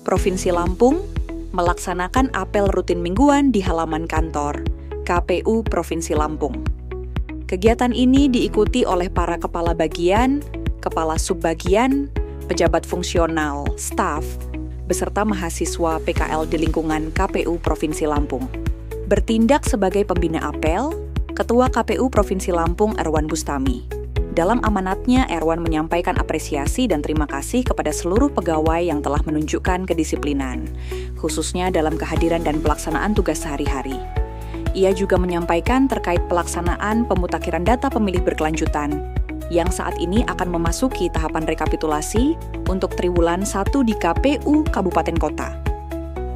Provinsi Lampung melaksanakan apel rutin mingguan di halaman kantor KPU Provinsi Lampung. Kegiatan ini diikuti oleh para kepala bagian, kepala subbagian, pejabat fungsional, staf, beserta mahasiswa PKL di lingkungan KPU Provinsi Lampung. Bertindak sebagai pembina apel, Ketua KPU Provinsi Lampung Erwan Bustami. Dalam amanatnya, Erwan menyampaikan apresiasi dan terima kasih kepada seluruh pegawai yang telah menunjukkan kedisiplinan, khususnya dalam kehadiran dan pelaksanaan tugas sehari-hari. Ia juga menyampaikan terkait pelaksanaan pemutakhiran data pemilih berkelanjutan, yang saat ini akan memasuki tahapan rekapitulasi untuk triwulan 1 di KPU Kabupaten Kota.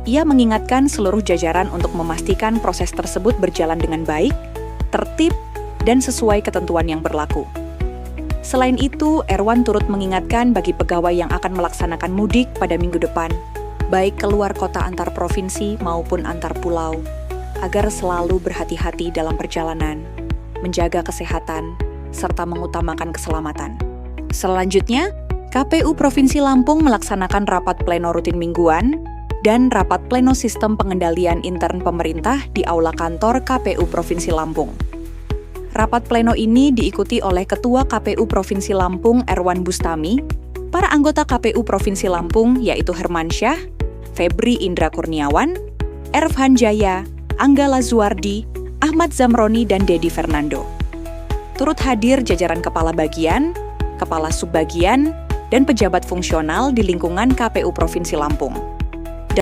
Ia mengingatkan seluruh jajaran untuk memastikan proses tersebut berjalan dengan baik, tertib, dan sesuai ketentuan yang berlaku. Selain itu, Erwan turut mengingatkan bagi pegawai yang akan melaksanakan mudik pada minggu depan, baik keluar kota antar provinsi maupun antar pulau, agar selalu berhati-hati dalam perjalanan, menjaga kesehatan, serta mengutamakan keselamatan. Selanjutnya, KPU Provinsi Lampung melaksanakan rapat pleno rutin mingguan dan rapat pleno sistem pengendalian intern pemerintah di Aula Kantor KPU Provinsi Lampung. Rapat pleno ini diikuti oleh Ketua KPU Provinsi Lampung Erwan Bustami, para anggota KPU Provinsi Lampung yaitu Hermansyah, Febri Indra Kurniawan, Erfhan Jaya, Angga Lazuardi, Ahmad Zamroni, dan Dedi Fernando. Turut hadir jajaran kepala bagian, kepala subbagian, dan pejabat fungsional di lingkungan KPU Provinsi Lampung.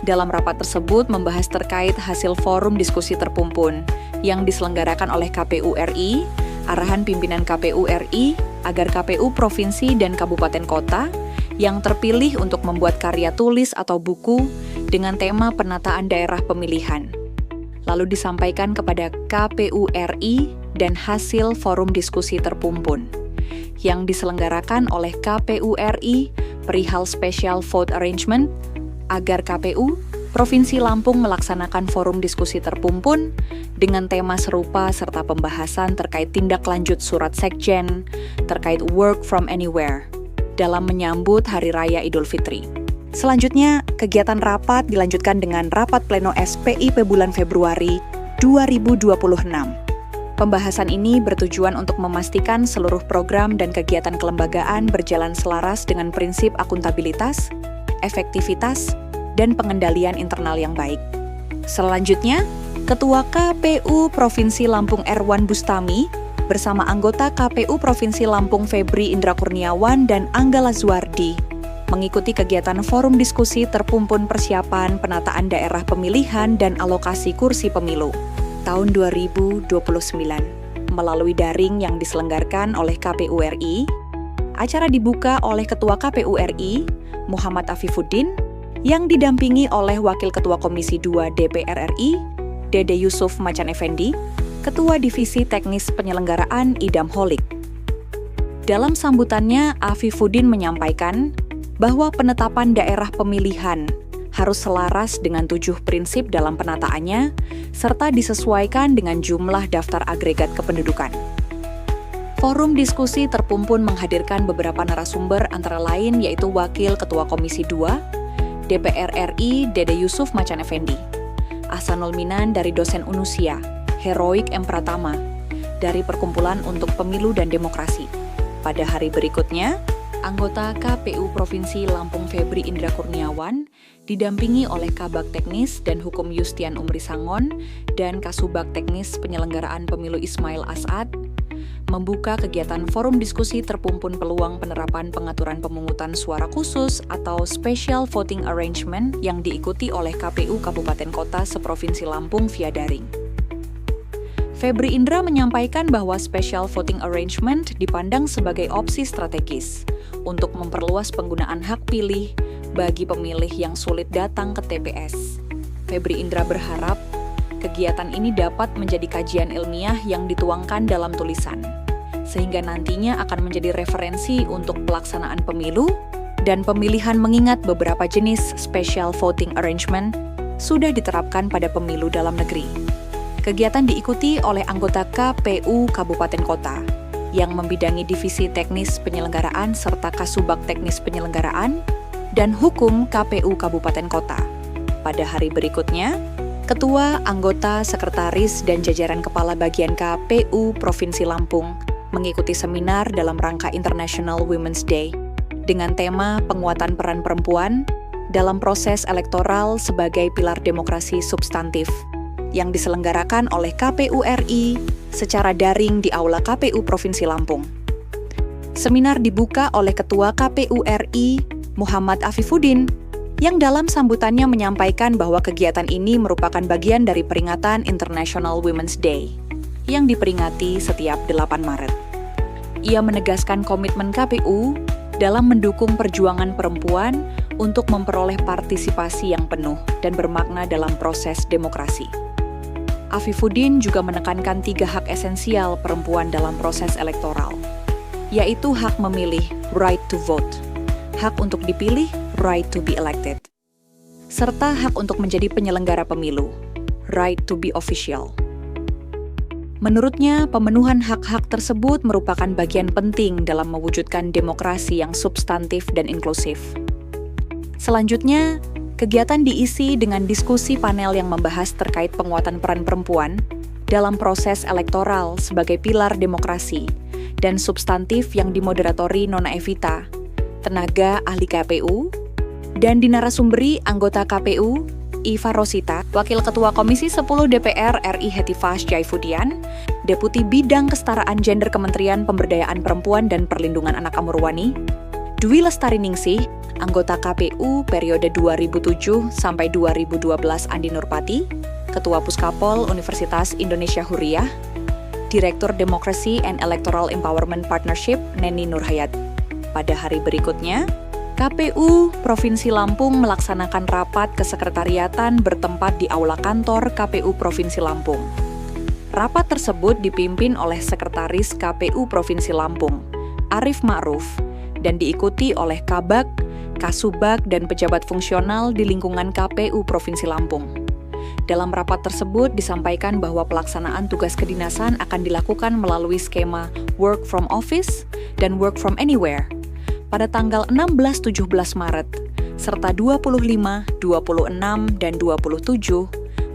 Dalam rapat tersebut membahas terkait hasil forum diskusi terpumpun yang diselenggarakan oleh KPU RI, arahan pimpinan KPU RI agar KPU Provinsi dan Kabupaten Kota yang terpilih untuk membuat karya tulis atau buku dengan tema penataan daerah pemilihan. Lalu disampaikan kepada KPU RI dan hasil forum diskusi terpumpun yang diselenggarakan oleh KPU RI perihal Special Vote Arrangement agar KPU Provinsi Lampung melaksanakan forum diskusi terpumpun dengan tema serupa serta pembahasan terkait tindak lanjut surat Sekjen terkait work from anywhere dalam menyambut Hari Raya Idul Fitri. Selanjutnya, kegiatan rapat dilanjutkan dengan rapat pleno SPIP bulan Februari 2026. Pembahasan ini bertujuan untuk memastikan seluruh program dan kegiatan kelembagaan berjalan selaras dengan prinsip akuntabilitas, efektivitas, dan pengendalian internal yang baik. Selanjutnya, Ketua KPU Provinsi Lampung Erwan Bustami bersama anggota KPU Provinsi Lampung Febri Indra Kurniawan dan Angga Lazuardi mengikuti kegiatan forum diskusi terpumpun persiapan penataan daerah pemilihan dan alokasi kursi pemilu tahun 2029 melalui daring yang diselenggarakan oleh KPU RI. Acara dibuka oleh Ketua KPU RI, Muhammad Afifuddin, yang didampingi oleh Wakil Ketua Komisi 2 DPR RI, Dede Yusuf Macan Effendi, Ketua Divisi Teknis Penyelenggaraan Idam Holik. Dalam sambutannya, Afifuddin menyampaikan bahwa penetapan daerah pemilihan harus selaras dengan 7 prinsip dalam penataannya, serta disesuaikan dengan jumlah daftar agregat kependudukan. Forum diskusi terpumpun menghadirkan beberapa narasumber antara lain yaitu Wakil Ketua Komisi 2, DPR RI Dede Yusuf Macan Effendi, Ahsanul Minan dari dosen Unusia, Heroik M. Pratama, dari Perkumpulan untuk Pemilu dan Demokrasi. Pada hari berikutnya, anggota KPU Provinsi Lampung Febri Indra Kurniawan didampingi oleh Kabag Teknis dan Hukum Yustian Umri Sangon dan Kasubag Teknis Penyelenggaraan Pemilu Ismail As'ad membuka kegiatan forum diskusi terpumpun peluang penerapan pengaturan pemungutan suara khusus atau Special Voting Arrangement yang diikuti oleh KPU Kabupaten Kota seprovinsi Lampung via daring. Febri Indra menyampaikan bahwa Special Voting Arrangement dipandang sebagai opsi strategis untuk memperluas penggunaan hak pilih bagi pemilih yang sulit datang ke TPS. Febri Indra berharap kegiatan ini dapat menjadi kajian ilmiah yang dituangkan dalam tulisan, sehingga nantinya akan menjadi referensi untuk pelaksanaan pemilu dan pemilihan mengingat beberapa jenis Special Voting Arrangement sudah diterapkan pada pemilu dalam negeri. Kegiatan diikuti oleh anggota KPU Kabupaten Kota yang membidangi Divisi Teknis Penyelenggaraan serta Kasubag Teknis Penyelenggaraan dan Hukum KPU Kabupaten Kota. Pada hari berikutnya, Ketua, anggota, sekretaris, dan jajaran kepala bagian KPU Provinsi Lampung mengikuti seminar dalam rangka International Women's Day dengan tema penguatan peran perempuan dalam proses elektoral sebagai pilar demokrasi substantif yang diselenggarakan oleh KPU RI secara daring di Aula KPU Provinsi Lampung. Seminar dibuka oleh Ketua KPU RI Muhammad Afifuddin yang dalam sambutannya menyampaikan bahwa kegiatan ini merupakan bagian dari peringatan International Women's Day yang diperingati setiap 8 Maret. Ia menegaskan komitmen KPU dalam mendukung perjuangan perempuan untuk memperoleh partisipasi yang penuh dan bermakna dalam proses demokrasi. Afifuddin juga menekankan 3 hak esensial perempuan dalam proses elektoral, yaitu hak memilih, right to vote, hak untuk dipilih, right to be elected, serta hak untuk menjadi penyelenggara pemilu, right to be official. Menurutnya, pemenuhan hak-hak tersebut merupakan bagian penting dalam mewujudkan demokrasi yang substantif dan inklusif. Selanjutnya, kegiatan diisi dengan diskusi panel yang membahas terkait penguatan peran perempuan dalam proses elektoral sebagai pilar demokrasi dan substantif yang dimoderatori Nona Evita, tenaga ahli KPU, dan dinarasumberi anggota KPU, Iva Rosita, Wakil Ketua Komisi 10 DPR RI Hetifas Jaifudian, Deputi Bidang Kesetaraan Gender Kementerian Pemberdayaan Perempuan dan Perlindungan Anak Amurwani, Dwi Lestari Ningsih, anggota KPU periode 2007 sampai 2012 Andi Nurpati, Ketua Puskapol Universitas Indonesia Huriyah, Direktur Democracy and Electoral Empowerment Partnership Neni Nurhayat. Pada hari berikutnya, KPU Provinsi Lampung melaksanakan rapat kesekretariatan bertempat di Aula Kantor KPU Provinsi Lampung. Rapat tersebut dipimpin oleh Sekretaris KPU Provinsi Lampung, Arif Ma'ruf, dan diikuti oleh Kabag, Kasubag, dan pejabat fungsional di lingkungan KPU Provinsi Lampung. Dalam rapat tersebut disampaikan bahwa pelaksanaan tugas kedinasan akan dilakukan melalui skema work from office dan work from anywhere pada tanggal 16-17 Maret, serta 25, 26, dan 27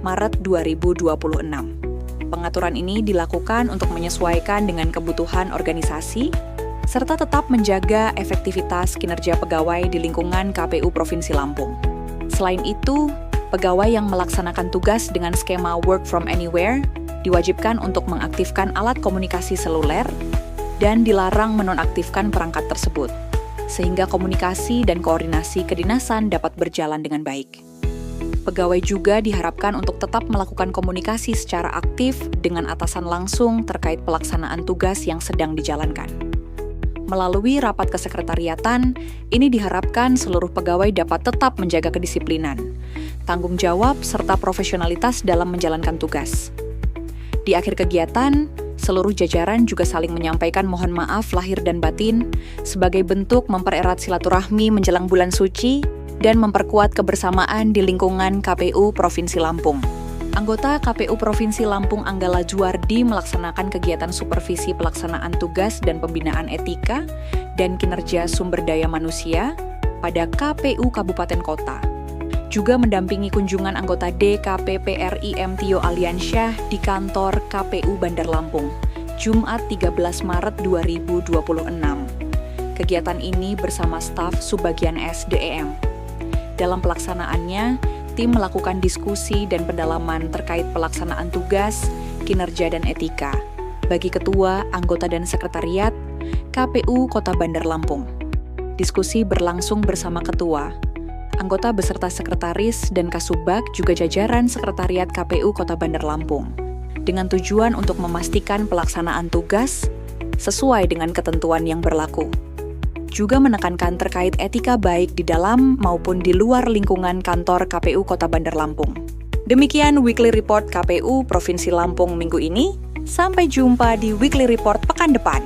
Maret 2026. Pengaturan ini dilakukan untuk menyesuaikan dengan kebutuhan organisasi, serta tetap menjaga efektivitas kinerja pegawai di lingkungan KPU Provinsi Lampung. Selain itu, pegawai yang melaksanakan tugas dengan skema work from anywhere diwajibkan untuk mengaktifkan alat komunikasi seluler dan dilarang menonaktifkan perangkat tersebut, sehingga komunikasi dan koordinasi kedinasan dapat berjalan dengan baik. Pegawai juga diharapkan untuk tetap melakukan komunikasi secara aktif dengan atasan langsung terkait pelaksanaan tugas yang sedang dijalankan. Melalui rapat kesekretariatan, ini diharapkan seluruh pegawai dapat tetap menjaga kedisiplinan, tanggung jawab, serta profesionalitas dalam menjalankan tugas. Di akhir kegiatan, seluruh jajaran juga saling menyampaikan mohon maaf lahir dan batin sebagai bentuk mempererat silaturahmi menjelang bulan suci dan memperkuat kebersamaan di lingkungan KPU Provinsi Lampung. Anggota KPU Provinsi Lampung Anggala Juardi melaksanakan kegiatan supervisi pelaksanaan tugas dan pembinaan etika dan kinerja sumber daya manusia pada KPU Kabupaten Kota. Juga mendampingi kunjungan anggota DKPP RI M. Tio Aliansyah di kantor KPU Bandar Lampung, Jumat 13 Maret 2026. Kegiatan ini bersama staf Subbagian SDEM. Dalam pelaksanaannya, tim melakukan diskusi dan pendalaman terkait pelaksanaan tugas, kinerja, dan etika bagi ketua, anggota, dan sekretariat KPU Kota Bandar Lampung. Diskusi berlangsung bersama ketua, anggota beserta sekretaris dan kasubag juga jajaran sekretariat KPU Kota Bandar Lampung, dengan tujuan untuk memastikan pelaksanaan tugas sesuai dengan ketentuan yang berlaku. Juga menekankan terkait etika baik di dalam maupun di luar lingkungan kantor KPU Kota Bandar Lampung. Demikian Weekly Report KPU Provinsi Lampung minggu ini. Sampai jumpa di Weekly Report pekan depan.